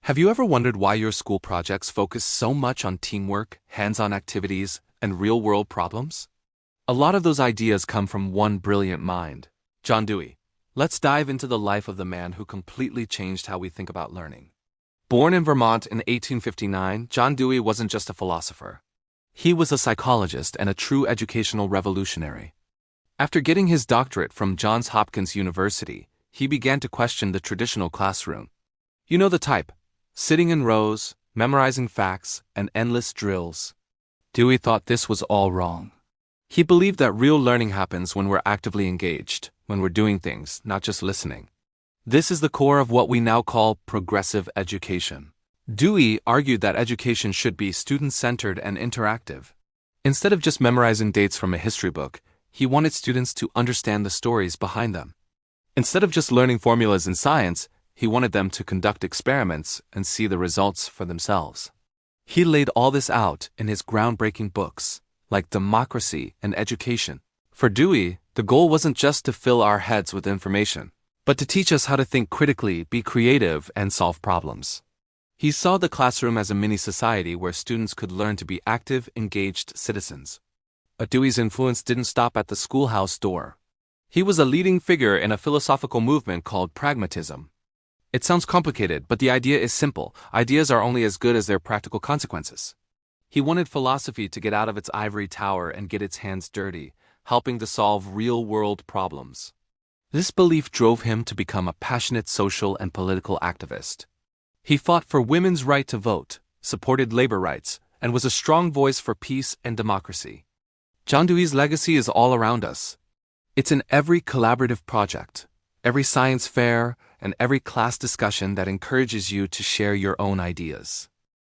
Have you ever wondered why your school projects focus so much on teamwork, hands-on activities, and real-world problems? A lot of those ideas come from one brilliant mind, John Dewey. Let's dive into the life of the man who completely changed how we think about learning. Born in Vermont in 1859, John Dewey wasn't just a philosopher. He was a psychologist and a true educational revolutionary. After getting his doctorate from Johns Hopkins University, he began to question the traditional classroom. You know the type. Sitting in rows, memorizing facts, and endless drills. Dewey thought this was all wrong. He believed that real learning happens when we're actively engaged, when we're doing things, not just listening. This is the core of what we now call progressive education. Dewey argued that education should be student-centered and interactive. Instead of just memorizing dates from a history book, he wanted students to understand the stories behind them. Instead of just learning formulas in science, he wanted them to conduct experiments and see the results for themselves. He laid all this out in his groundbreaking books, like Democracy and Education. For Dewey, the goal wasn't just to fill our heads with information, but to teach us how to think critically, be creative, and solve problems. He saw the classroom as a mini-society where students could learn to be active, engaged citizens. But Dewey's influence didn't stop at the schoolhouse door. He was a leading figure in a philosophical movement called pragmatism. It sounds complicated, but the idea is simple. Ideas are only as good as their practical consequences. He wanted philosophy to get out of its ivory tower and get its hands dirty, helping to solve real-world problems. This belief drove him to become a passionate social and political activist. He fought for women's right to vote, supported labor rights, and was a strong voice for peace and democracy. John Dewey's legacy is all around us. It's in every collaborative project, every science fair, and every class discussion that encourages you to share your own ideas.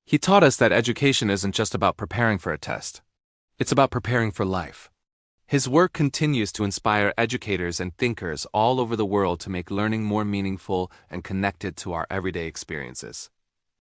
He taught us that education isn't just about preparing for a test. It's about preparing for life. His work continues to inspire educators and thinkers all over the world to make learning more meaningful and connected to our everyday experiences.